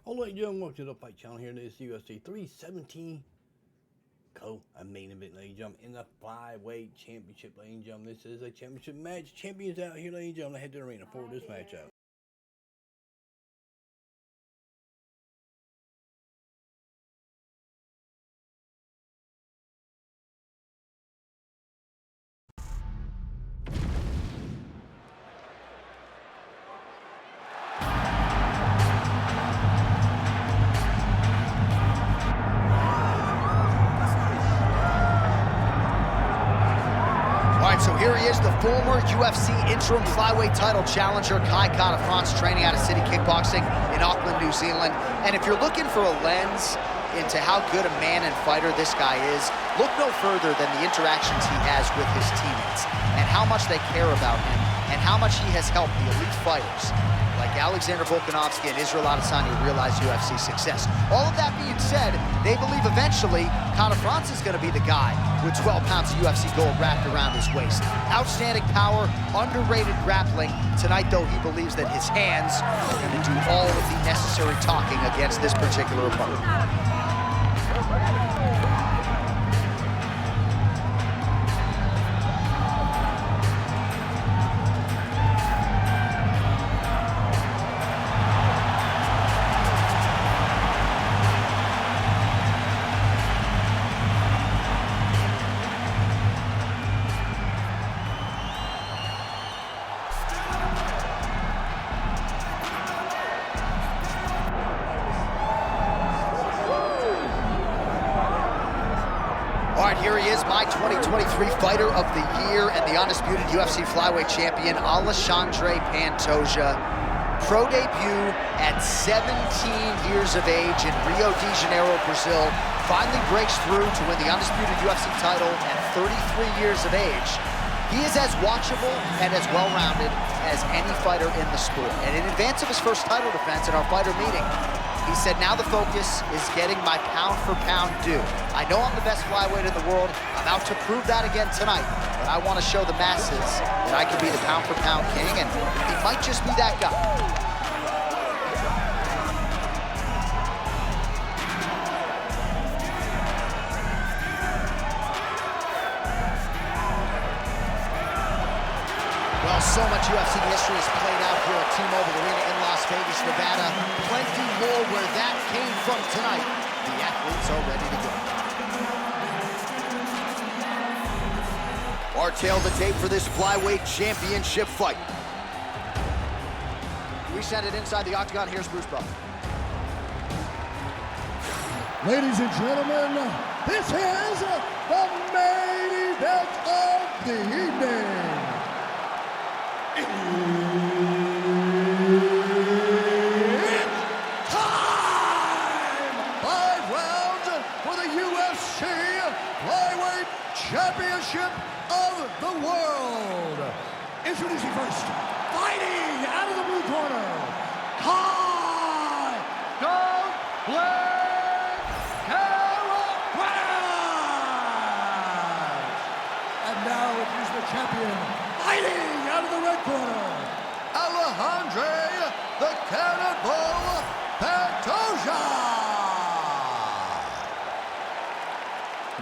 Hello, ladies and gentlemen, welcome to the Fight Channel here. This is UFC 317 co-main event, ladies and gentlemen, in the Flyweight Championship, ladies and gentlemen. This is a championship match. Champions out here, ladies and gentlemen. Head to the arena for this matchup. So here he is, the former UFC interim flyweight title challenger, Kai France, training out of City Kickboxing in Auckland, New Zealand. And if you're looking for a lens into how good a man and fighter this guy is, look no further than the interactions he has with his teammates and how much they care about him and how much he has helped the elite fighters like Alexandre and Israel Adesanya realize UFC success. All of that being said, they believe eventually France is going to be the guy with 12 pounds of UFC gold wrapped around his waist. Outstanding power, underrated grappling. Tonight, though, he believes that his hands are going to do all of the necessary talking against this particular opponent. All right, here he is, my 2023 Fighter of the Year and the undisputed UFC flyweight champion, Alexandre Pantoja. Pro debut at 17 years of age in Rio de Janeiro, Brazil. Finally breaks through to win the undisputed UFC title at 33 years of age. He is as watchable and as well-rounded as any fighter in the sport. And in advance of his first title defense at our fighter meeting, he said, now the focus is getting my pound-for-pound due. I know I'm the best flyweight in the world. I'm out to prove that again tonight. But I want to show the masses that I can be the pound-for-pound king, and he might just be that guy. Well, so much UFC history is played out here at T-Mobile Arena in Las Vegas, Nevada. Plenty more where that came from tonight. The athletes are ready to go. Our tail the tape for this flyweight championship fight. We send it inside the octagon. Here's Bruce Buffer. Ladies and gentlemen, this is the main event of the evening. It's time! 5 rounds for the UFC Flyweight Championship of the World. Introducing first, fighting out of the blue corner, Kai and now here's the champion, fighting out of the red corner, Alexandre the Cannonball Pantoja.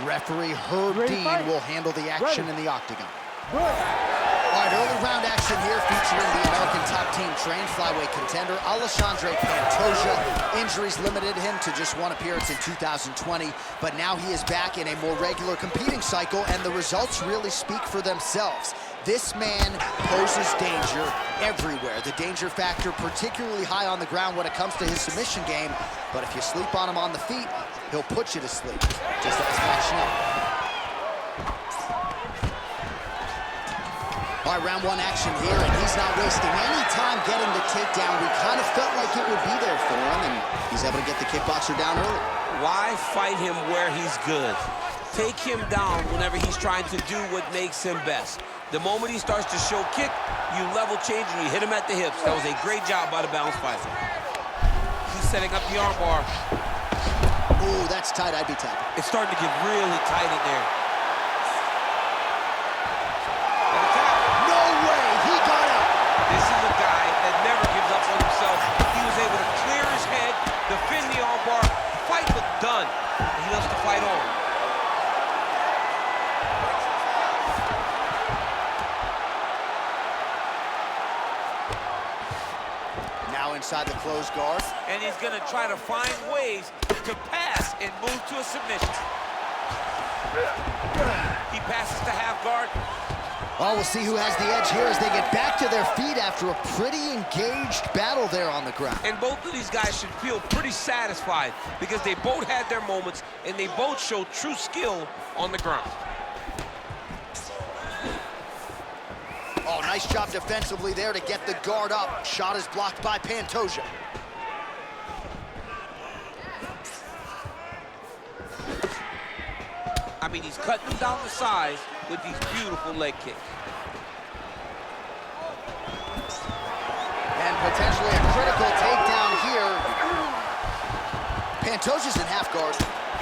Referee Herb Dean will handle the action in the octagon. All right, early round action here featuring the American top team trained flyweight contender Alexandre Pantoja. Injuries limited him to just one appearance in 2020, but now he is back in a more regular competing cycle, and the results really speak for themselves. This man poses danger everywhere. The danger factor particularly high on the ground when it comes to his submission game, but if you sleep on him on the feet, he'll put you to sleep, just as matching up. All right, round one action here, and he's not wasting any time getting the takedown. We kind of felt like it would be there for him, and he's able to get the kickboxer down early. Why fight him where he's good? Take him down whenever he's trying to do what makes him best. The moment he starts to show kick, you level change and you hit him at the hips. That was a great job by the balanced fighter. He's setting up the armbar. Ooh, that's tight. I'd be tapping. It's starting to get really tight in there. No way! He got out! This is a guy that never gives up on himself. He was able to clear his head, He wants to fight on. Now inside the closed guard. And he's gonna try to find ways to pass and move to a submission. He passes to half guard. Well, we'll see who has the edge here as they get back to their feet after a pretty engaged battle there on the ground. And both of these guys should feel pretty satisfied because they both had their moments and they both showed true skill on the ground. Oh, nice job defensively there to get the guard up. Shot is blocked by Pantoja. I mean, he's cutting them down to size with these beautiful leg kicks. And potentially a critical takedown here. Pantoja's in half guard,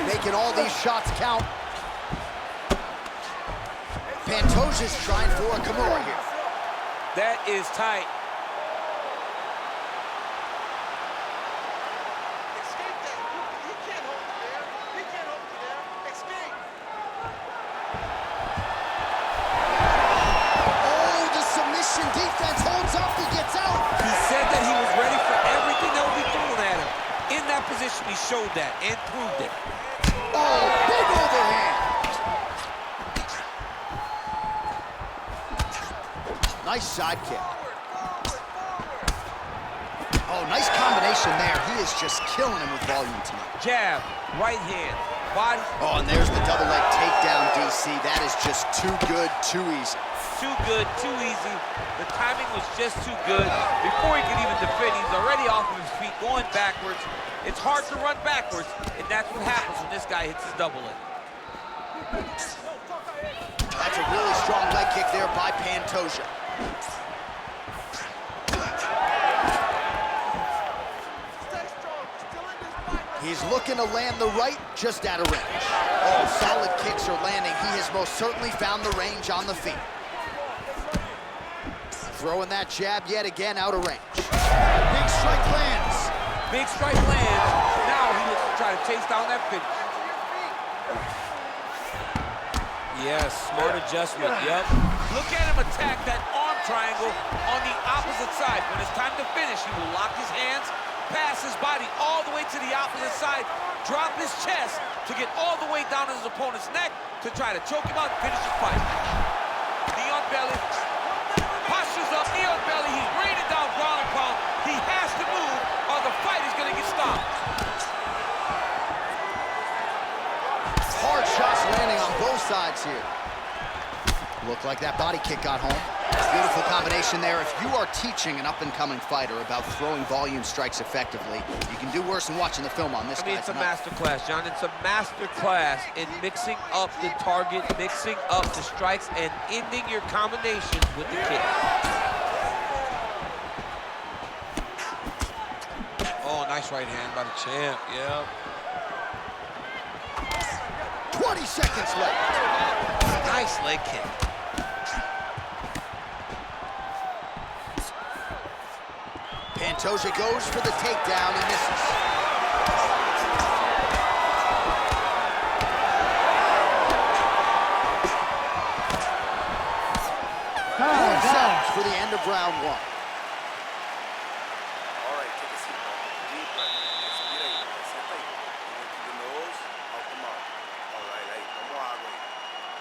making all these shots count. Pantoja's trying for a Kimura here. That is tight. Defense holds up, he gets out. He said that he was ready for everything that would be thrown at him. In that position, he showed that and proved it. Oh, big overhand. Nice side kick. Oh, nice combination there. He is just killing him with volume tonight. Jab, right hand, body. Oh, and there's the double leg takedown, DC. That is just too good, too easy. Too good, too easy. The timing was just too good. Before he could even defend, he's already off of his feet, going backwards. It's hard to run backwards, and that's what happens when this guy hits his double leg. That's a really strong leg kick there by Pantoja. He's looking to land the right, just out of range. Oh, solid kicks are landing. He has most certainly found the range on the feet. Throwing that jab yet again out of range. Big strike lands. Big strike lands. Now he looks to try to chase down that finish. Yes, smart adjustment, yep. Look at him attack that arm triangle on the opposite side. When it's time to finish, he will lock his hands, pass his body all the way to the opposite side, drop his chest to get all the way down to his opponent's neck to try to choke him out and finish his fight. Knee on belly. Postures up, knee on belly, he's raining down ground and pound. He has to move or the fight is gonna get stopped. Hard shots landing on both sides here. Looked like that body kick got home. Beautiful combination there. If you are teaching an up-and-coming fighter about throwing volume strikes effectively, you can do worse than watching the film on this guy. It's a master class, John. It's a master class in mixing up the target, mixing up the strikes, and ending your combination with the kick. Oh, nice right hand by the champ, yeah. 20 seconds left. Nice leg kick. Pantoja goes for the takedown and misses. Seconds for the end of round one. All right, take a seat. Deep breath. Respira ahí. Sienta ahí. Keep the nose out the mouth. All right, ahí. Vamos a agua ahí.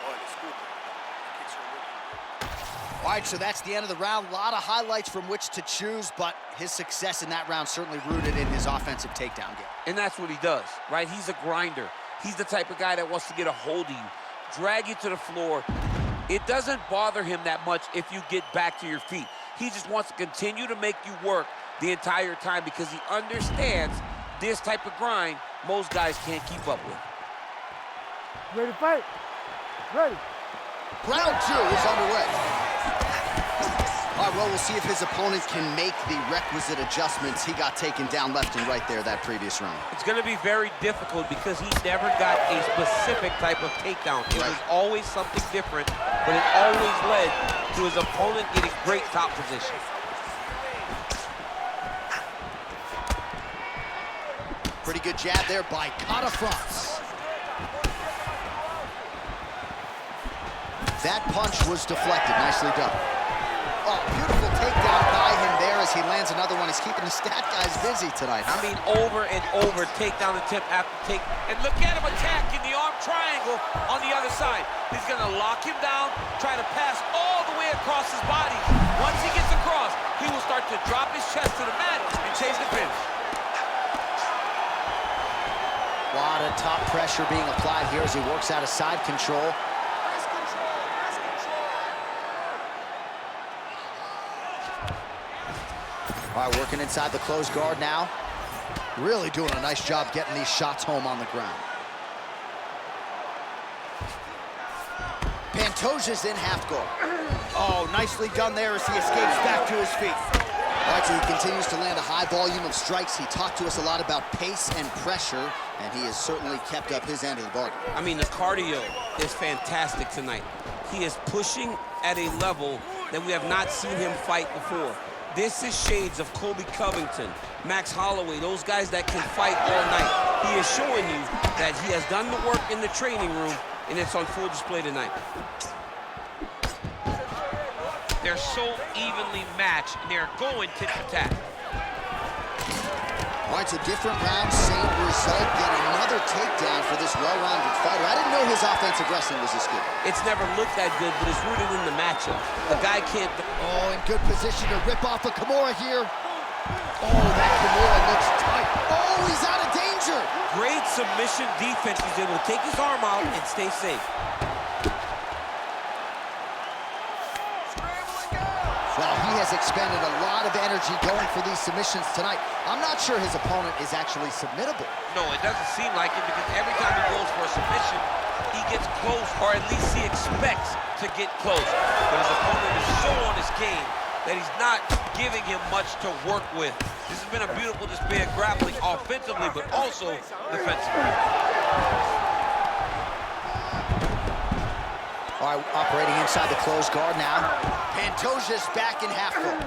Oh, disculpe. Kicks are working. All right, so that's the end of the round. A lot of highlights from which to choose, but his success in that round certainly rooted in his offensive takedown game. And that's what he does, right? He's a grinder. He's the type of guy that wants to get a hold of you, drag you to the floor. It doesn't bother him that much if you get back to your feet. He just wants to continue to make you work the entire time because he understands this type of grind most guys can't keep up with. Ready to fight? Ready. Round two is underway. All right, well, we'll see if his opponent can make the requisite adjustments. He got taken down left and right there that previous round. It's going to be very difficult because he never got a specific type of takedown. It was always something different, but it always led to his opponent getting great top position. Pretty good jab there by Kata France. That punch was deflected. Nicely done. Oh, beautiful takedown by him there as he lands another one. He's keeping the stat guys busy tonight. I mean, over and over, takedown attempt after take. And look at him attacking the arm triangle on the other side. He's going to lock him down, try to pass all the way across his body. Once he gets across, he will start to drop his chest to the mat and chase the finish. A lot of top pressure being applied here as he works out of side control. All right, working inside the closed guard now. Really doing a nice job getting these shots home on the ground. Pantoja's in half guard. Oh, nicely done there as he escapes back to his feet. All right, so he continues to land a high volume of strikes. He talked to us a lot about pace and pressure, and he has certainly kept up his end of the bargain. I mean, the cardio is fantastic tonight. He is pushing at a level that we have not seen him fight before. This is shades of Colby Covington, Max Holloway, those guys that can fight all night. He is showing you that he has done the work in the training room, and it's on full display tonight. They're so evenly matched, and they're going tit for tat. All right, so different round, same result. Get another takedown for this well-rounded fighter. I didn't know his offensive wrestling was this good. It's never looked that good, but it's rooted in the matchup. A guy can't... Oh, in good position to rip off a Kimura here. Oh, that Kimura looks tight. Oh, he's out of danger. Great submission defense. He's able to take his arm out and stay safe. Well, he has expended a lot of energy going for these submissions tonight. I'm not sure his opponent is actually submittable. No, it doesn't seem like it because every time he goes for a submission, he gets close, or at least he expects to get close. But his opponent is so on his game that he's not giving him much to work with. This has been a beautiful display of grappling offensively, but also defensively. All right, operating inside the closed guard now. Pantoja's back in half guard.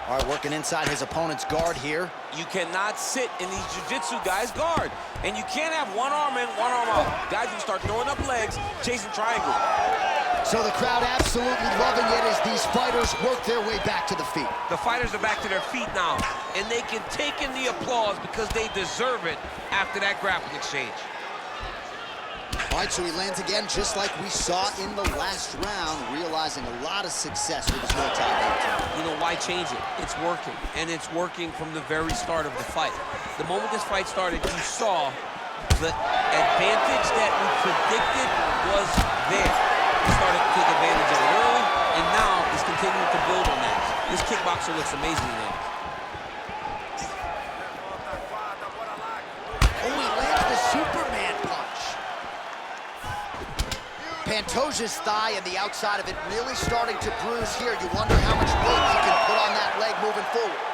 All right, working inside his opponent's guard here. You cannot sit in these jiu-jitsu guys' guard. And you can't have one arm in, one arm out. Guys will start throwing up legs, chasing triangles. So the crowd absolutely loving it as these fighters work their way back to the feet. The fighters are back to their feet now, and they can take in the applause because they deserve it after that grappling exchange. All right, so he lands again just like we saw in the last round, realizing a lot of success with his Muay Thai. You know, why change it? It's working, and it's working from the very start of the fight. The moment this fight started, you saw the advantage that we predicted was there. He started to take advantage of it early, and now he's continuing to build on that. This kickboxer looks amazing there. Oh, he lands the Superman punch. Pantoja's thigh and the outside of it really starting to bruise here. You wonder how much weight he can put on that leg moving forward.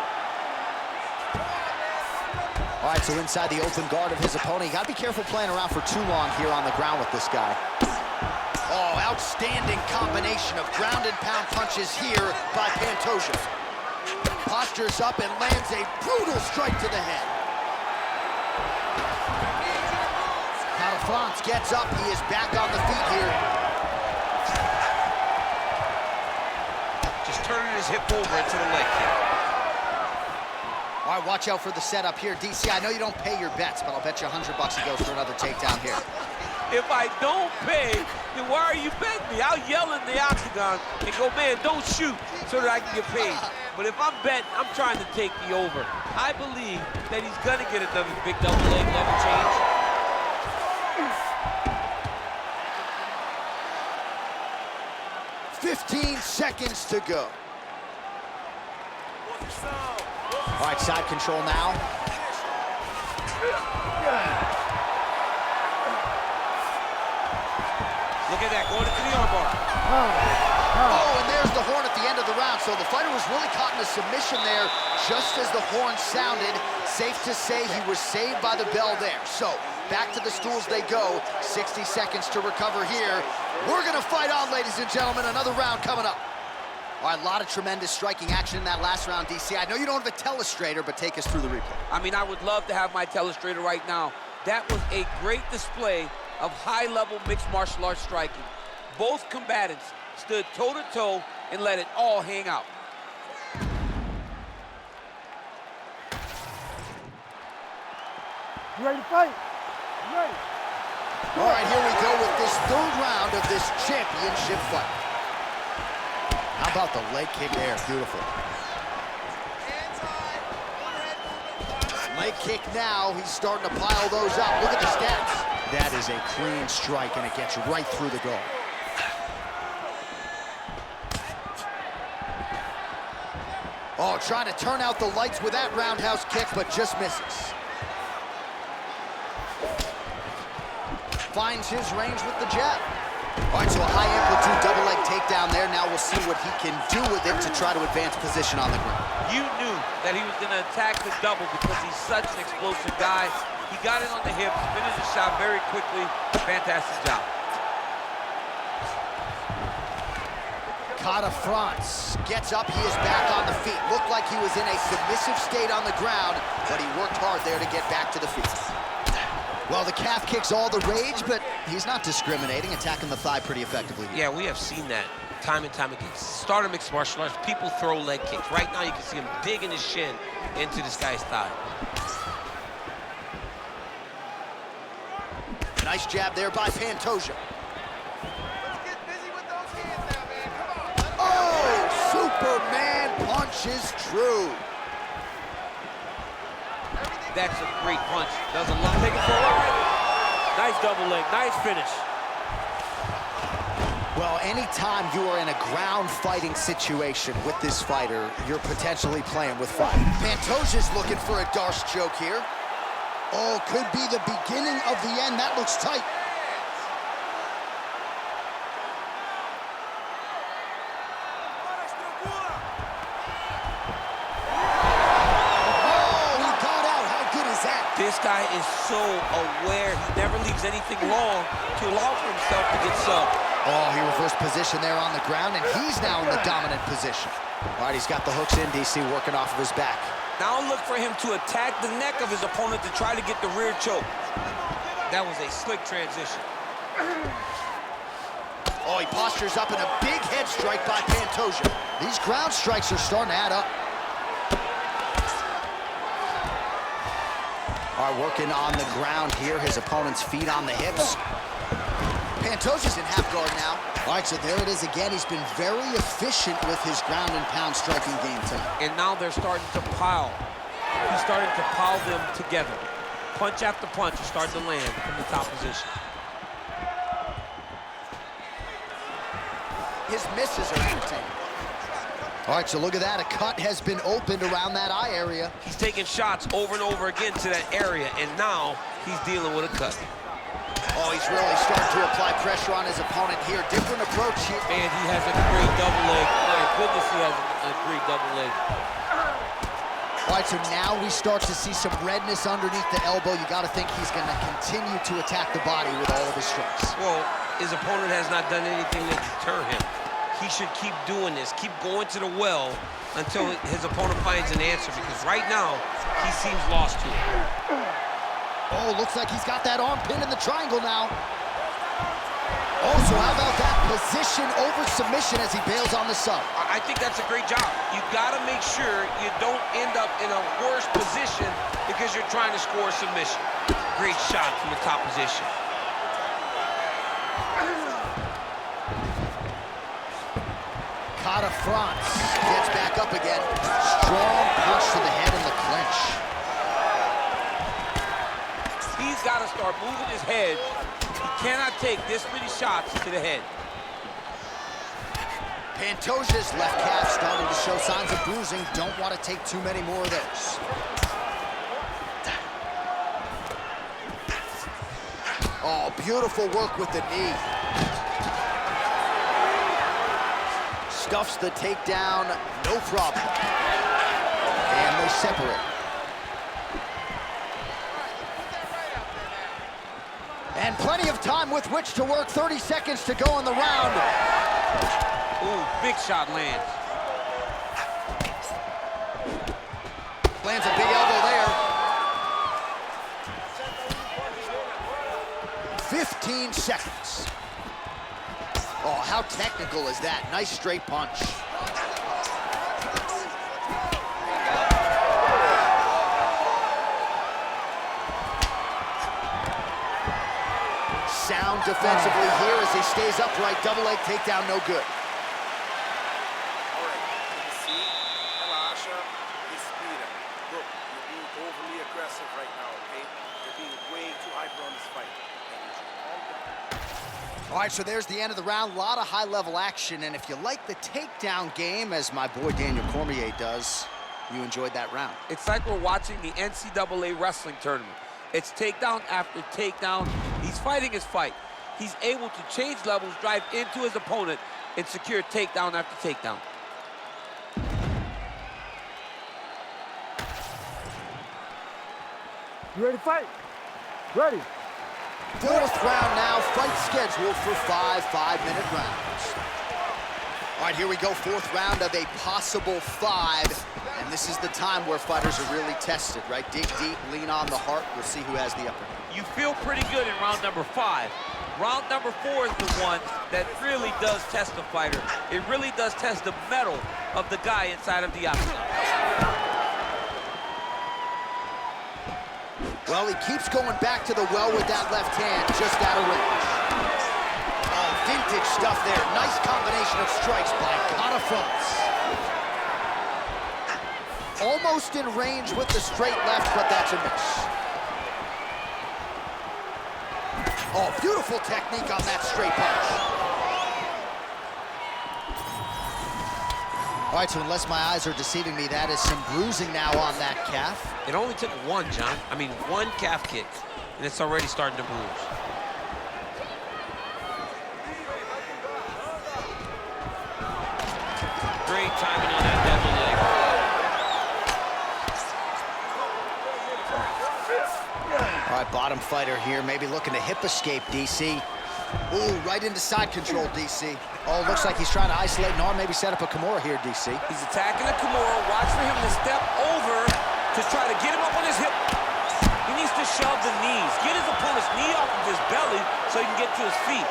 All right, so inside the open guard of his opponent. You got to be careful playing around for too long here on the ground with this guy. Oh, outstanding combination of ground and pound punches here by Pantoja. Postures up and lands a brutal strike to the head. France gets up. He is back on the feet here. Just turning his hip over into the leg kick. All right, watch out for the setup here. DC, I know you don't pay your bets, but I'll bet you $100 he goes for another takedown here. If I don't pay, then why are you betting me? I'll yell in the octagon and go, man, don't shoot, so that I can get paid. But if I'm betting, I'm trying to take the over. I believe that he's gonna get another big double leg level change. 15 seconds to go. All right, side control now. Look at that, going into the armbar. Oh, and there's the horn at the end of the round. So the fighter was really caught in a submission there just as the horn sounded. Safe to say he was saved by the bell there. So back to the stools they go. 60 seconds to recover here. We're gonna fight on, ladies and gentlemen. Another round coming up. All right, a lot of tremendous striking action in that last round, DC. I know you don't have a telestrator, but take us through the replay. I mean, I would love to have my telestrator right now. That was a great display of high-level mixed martial arts striking. both combatants stood toe-to-toe and let it all hang out. You ready to fight? You ready? All right, here we go with this third round of this championship fight. How about the leg kick there? Beautiful. Leg kick now. He's starting to pile those up. Look at the stats. That is a clean strike, and it gets right through the guard. Oh, trying to turn out the lights with that roundhouse kick, but just misses. Finds his range with the jab. All right, so a high-amplitude double-leg takedown there. Now we'll see what he can do with it to try to advance position on the ground. You knew that he was going to attack the double because he's such an explosive guy. He got it on the hips, finished the shot very quickly. Fantastic job. Kata France gets up. He is back on the feet. Looked like he was in a submissive state on the ground, but he worked hard there to get back to the feet. Well, the calf kick's all the rage, but he's not discriminating, attacking the thigh pretty effectively. Yeah, we have seen that time and time again. Start of mixed martial arts, people throw leg kicks. Right now, you can see him digging his shin into this guy's thigh. Nice jab there by Pantoja. Let's get busy with those hands now, man. Come on. Oh, Superman punch is true. That's a great punch. Doesn't look, take it forward. Nice double leg, nice finish. Well, anytime you are in a ground fighting situation with this fighter, you're potentially playing with fire. Pantoja's looking for a Darce choke here. Oh, could be the beginning of the end. That looks tight. This guy is so aware. He never leaves anything long to allow for himself to get subbed. Oh, he reversed position there on the ground, and he's now in the dominant position. All right, he's got the hooks in, DC, working off of his back. Now look for him to attack the neck of his opponent to try to get the rear choke. That was a slick transition. Oh, he postures up in a big head strike by Pantoja. These ground strikes are starting to add up. All right, working on the ground here. His opponent's feet on the hips. Pantoja's in half guard now. All right, so there it is again. He's been very efficient with his ground and pound striking game tonight. And now they're starting to pile. He's starting to pile them together. Punch after punch is starting to land from the top position. His misses are entertaining. All right, so look at that. A cut has been opened around that eye area. He's taking shots over and over again to that area, and now he's dealing with a cut. Oh, he's really starting to apply pressure on his opponent here. Different approach here. Man, he has a great double leg. My goodness, he has a great double leg. All right, so now we start to see some redness underneath the elbow. You got to think he's going to continue to attack the body with all of his strikes. Well, his opponent has not done anything to deter him. He should keep doing this, keep going to the well until his opponent finds an answer, because right now, he seems lost to it. Oh, looks like he's got that arm pinned in the triangle now. Oh, so how about that position over submission as he bails on the sub? I think that's a great job. You gotta make sure you don't end up in a worse position because you're trying to score a submission. Great shot from the top position. Kata France gets back up again. Strong punch to the head in the clinch. He's got to start moving his head. He cannot take this many shots to the head. Pantoja's left calf starting to show signs of bruising. Don't want to take too many more of those. Oh, beautiful work with the knee. Stuffs the takedown, no problem. And they separate. And plenty of time with which to work. 30 seconds to go in the round. Ooh, big shot lands. Lands a big elbow there. 15 seconds. Oh, how technical is that? Nice straight punch. Sound defensively here as he stays upright. Double leg takedown, no good. All right, see, relaxa, respira. Look, you're being overly aggressive right now, okay? You're being way too hyper on this fight. All right, so there's the end of the round. A lot of high-level action, and if you like the takedown game, as my boy Daniel Cormier does, you enjoyed that round. It's like we're watching the NCAA wrestling tournament. It's takedown after takedown. He's fighting his fight. He's able to change levels, drive into his opponent, and secure takedown after takedown. You ready to fight? Ready. Fourth round now, fight scheduled for 5 5-minute rounds. All right, here we go, fourth round of a possible 5. And this is the time where fighters are really tested, right? Dig deep, lean on the heart. We'll see who has the upper hand. You feel pretty good in round number 5. Round number 4 is the one that really does test the fighter. It really does test the mettle of the guy inside of the octagon. Well, he keeps going back to the well with that left hand, just out of range. Oh, vintage stuff there. Nice combination of strikes by Catafrance. Almost in range with the straight left, but that's a miss. Oh, beautiful technique on that straight punch. All right, so unless my eyes are deceiving me, that is some bruising now on that calf. It only took one, John. I mean, one calf kick, and it's already starting to bruise. Great timing on that double leg. All right, bottom fighter here, maybe looking to hip escape, DC. Ooh, right into side control, DC. Oh, looks like he's trying to isolate an arm, maybe set up a Kimura here, DC. He's attacking a Kimura. Watch for him to step over to try to get him up on his hip. He needs to shove the knees. Get his opponent's knee off of his belly so he can get to his feet.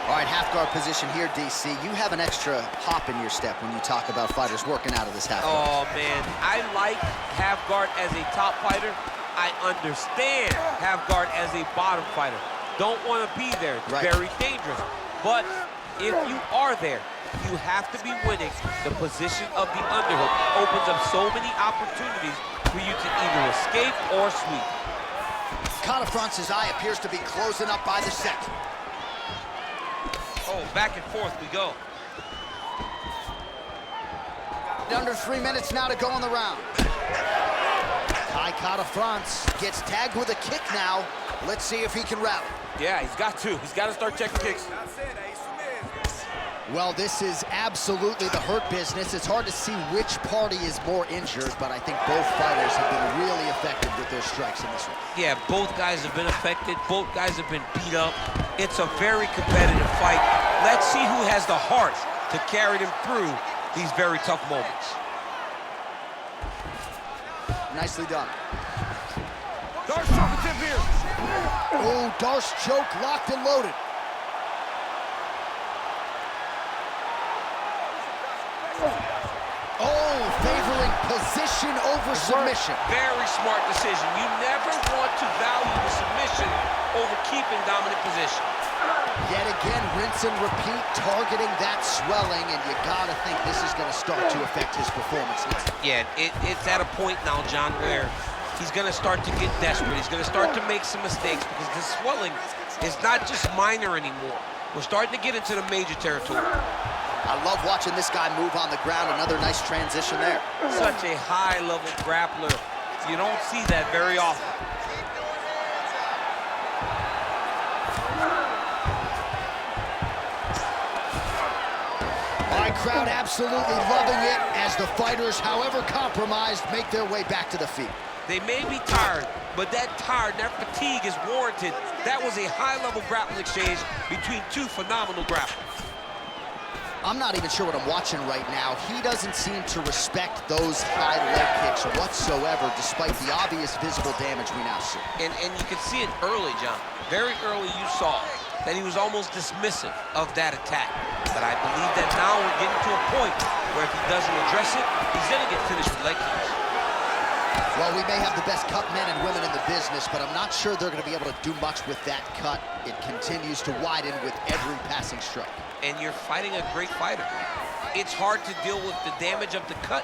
All right, half guard position here, DC. You have an extra hop in your step when you talk about fighters working out of this half guard. Oh, man. I like half guard as a top fighter. I understand half guard as a bottom fighter. Don't want to be there. It's very dangerous. But if you are there, you have to be winning. The position of the underhook opens up so many opportunities for you to either escape or sweep. Catafrance's eye appears to be closing up by the second. Oh, back and forth we go. Under 3 minutes now to go in the round. Catafrance gets tagged with a kick now. Let's see if he can rally. Yeah, he's got to. He's got to start checking kicks. Well, this is absolutely the hurt business. It's hard to see which party is more injured, but I think both fighters have been really effective with their strikes in this one. Yeah, both guys have been affected. Both guys have been beat up. It's a very competitive fight. Let's see who has the heart to carry them through these very tough moments. Nicely done. Darce choke tip here. Oh, Darce choke locked and loaded. Oh, favoring position over submission. Very smart decision. You never want to value the submission over keeping dominant position. Yet again, rinse and repeat, targeting that swelling, and you gotta think this is gonna start to affect his performance now. Yeah, it's at a point now, John, where he's gonna start to get desperate. He's gonna start to make some mistakes because the swelling is not just minor anymore. We're starting to get into the major territory. I love watching this guy move on the ground. Another nice transition there. Such a high-level grappler. You don't see that very often. My crowd absolutely loving it as the fighters, however compromised, make their way back to the feet. They may be tired, but that fatigue is warranted. That was a high-level grappling exchange between two phenomenal grapplers. I'm not even sure what I'm watching right now. He doesn't seem to respect those high leg kicks whatsoever, despite the obvious visible damage we now see. And you can see it early, John. Very early you saw that he was almost dismissive of that attack. But I believe that now we're getting to a point where if he doesn't address it, he's going to get finished with leg kicks. Well, we may have the best cut men and women in the business, but I'm not sure they're going to be able to do much with that cut. It continues to widen with every passing stroke. And you're fighting a great fighter. It's hard to deal with the damage of the cut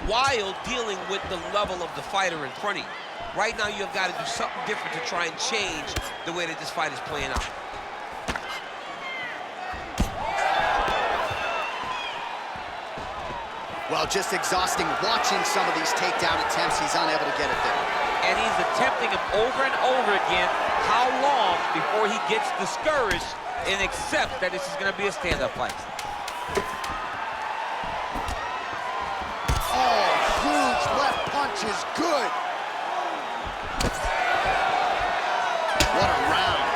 while dealing with the level of the fighter in front of you. Right now, you've got to do something different to try and change the way that this fight is playing out. Well, just exhausting watching some of these takedown attempts. He's unable to get it there. And he's attempting them over and over again. How long before he gets discouraged and accepts that this is going to be a stand-up fight? Oh, huge left punch is good. What a round.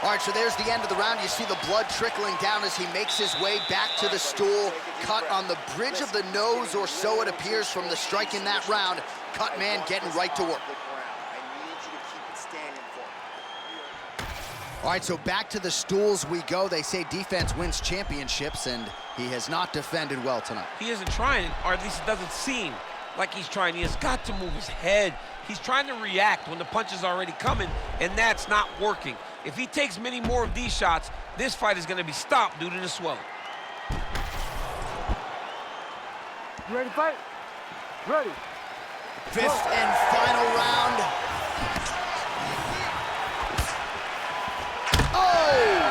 All right, so there's the end of the round. You see the blood trickling down as he makes his way back to the stool. Cut on the bridge of the nose, or so it appears from the strike in that round. Cut man getting right to work. All right, so back to the stools we go. They say defense wins championships, and he has not defended well tonight. He isn't trying, or at least it doesn't seem like he's trying. He has got to move his head. He's trying to react when the punch is already coming, and that's not working. If he takes many more of these shots, this fight is going to be stopped due to the swelling. You ready to fight? Ready. Fifth and final round. Oh!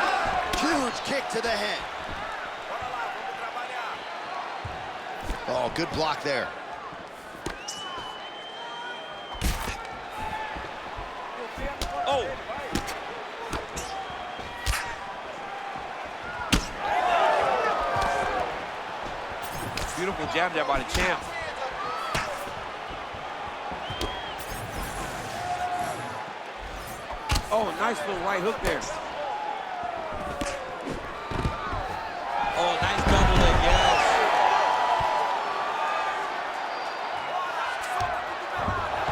Huge kick to the head. Oh, good block there. Oh! Beautiful jab there by the champ. Oh, nice little right hook there. Oh, nice double leg, yes.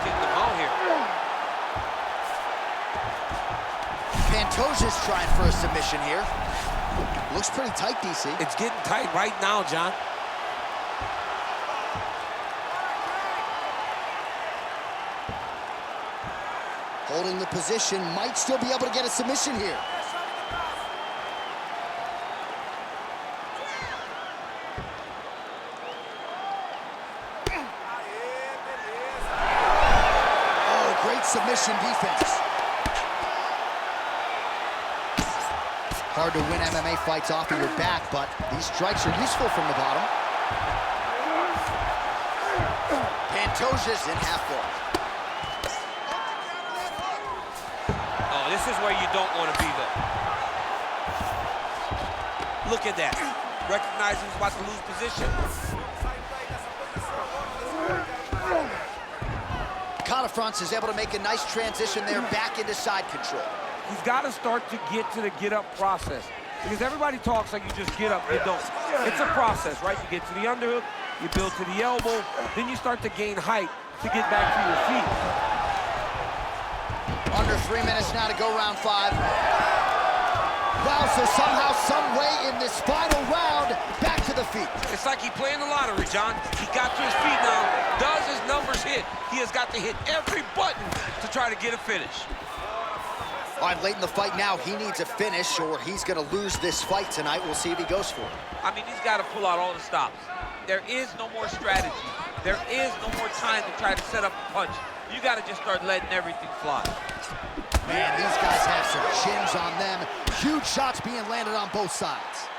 Getting them out here. Pantoja's trying for a submission here. Looks pretty tight, DC. It's getting tight right now, John. Holding the position, might still be able to get a submission here. Oh, great submission defense. Hard to win MMA fights off of your back, but these strikes are useful from the bottom. Pantoja's in half guard. This is where you don't want to be, though. Look at that. Recognizing he's about to lose position. Catafrance is able to make a nice transition there back into side control. He's got to start to get to the get-up process. Because everybody talks like you just get up, you don't. It's a process, right? You get to the underhook, you build to the elbow, then you start to gain height to get back to your feet. Under 3 minutes now to go round 5. Wow, so somehow, some way in this final round, back to the feet. It's like he's playing the lottery, John. He got to his feet now. Does his numbers hit? He has got to hit every button to try to get a finish. All right, late in the fight now, he needs a finish or he's going to lose this fight tonight. We'll see if he goes for it. I mean, he's got to pull out all the stops. There is no more strategy. There is no more time to try to set up a punch. You got to just start letting everything fly. Man, these guys have some chins on them. Huge shots being landed on both sides.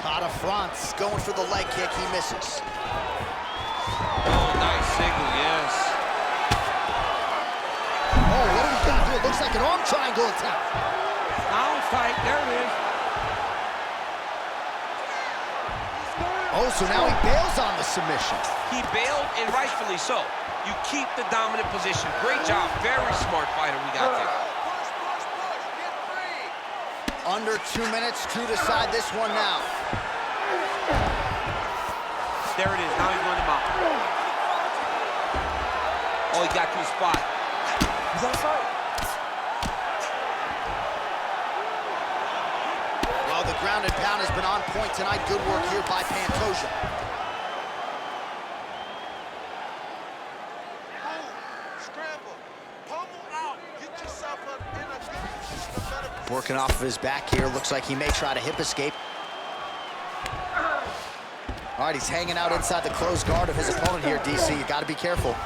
Catafrance going for the leg kick. He misses. Oh, nice single, yes. Oh, what do we got here? Looks like an arm triangle attack. Now it's tight. There it is. Oh, so now he bails on the submission. He bailed, and rightfully so. You keep the dominant position. Great job. Very smart fighter we got there. Under 2 minutes to decide this one now. There it is. Now he's running him out. Oh, he got to his spot. He's on side. ground and pound has been on point tonight. Good work here by Pantoja. Working off of his back here. Looks like he may try to hip escape. All right, he's hanging out inside the closed guard of his opponent here, DC. You got to be careful.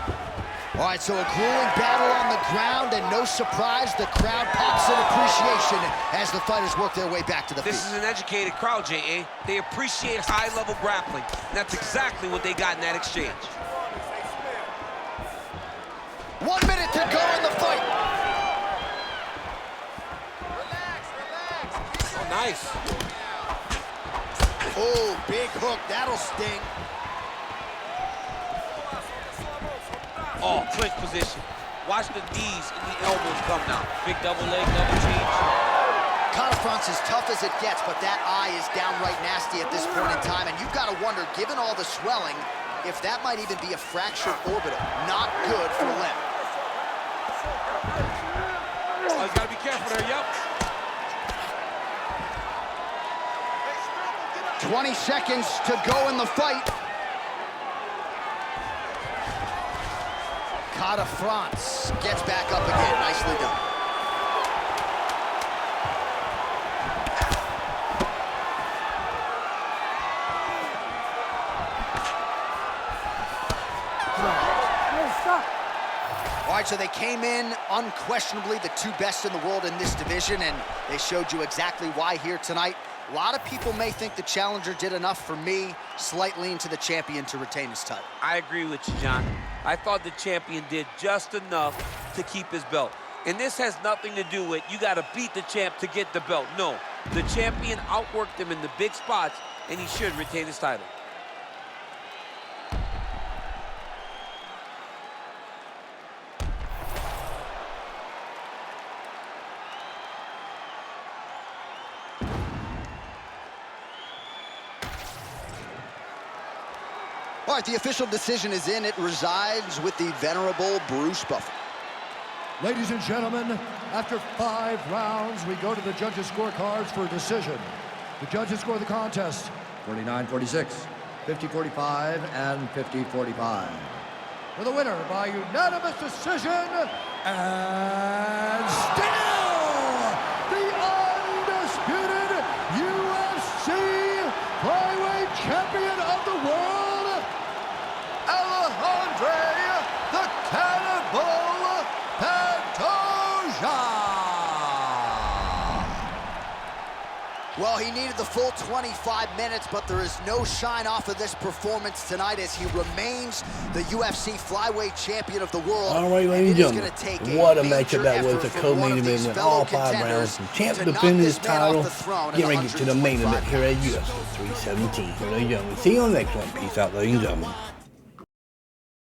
All right, so a grueling battle on the ground, and no surprise, the crowd pops in appreciation as the fighters work their way back to the feet. This is an educated crowd, J.A. They appreciate high-level grappling, and that's exactly what they got in that exchange. 1 minute to go in the fight. Oh, nice. Oh, big hook, that'll sting. Oh, clinch position. Watch the knees and the elbows come now. Big double leg, double change. Catafront's as tough as it gets, but that eye is downright nasty at this point in time, and you've got to wonder, given all the swelling, if that might even be a fractured orbital. Not good for Lim. Oh, he's got to be careful there, yep. 20 seconds to go in the fight. Catafront gets back up again. Nicely done. All right, so they came in unquestionably the two best in the world in this division, and they showed you exactly why here tonight. A lot of people may think the challenger did enough. For me, slight lean to the champion to retain his title. I agree with you, John. I thought the champion did just enough to keep his belt. And this has nothing to do with you got to beat the champ to get the belt. No, the champion outworked him in the big spots, and he should retain his title. All right, the official decision is in. It resides with the venerable Bruce Buffer. Ladies and gentlemen, after 5 rounds, we go to the judges' scorecards for a decision. The judges score the contest 49-46, 50-45, and 50-45. For the winner by unanimous decision, and still the undisputed UFC Flyweight Champion of the world, Alexandre the Cannibal Pantoja. Well, he needed the full 25 minutes, but there is no shine off of this performance tonight as he remains the UFC Flyweight Champion of the world. All right, ladies and gentlemen, what a matchup that was. A co-main event in all 5 rounds. The champ defended his title. Get ready to get to the main event here at UFC 317. Ladies and gentlemen, see you on the next one. Peace out, ladies and gentlemen.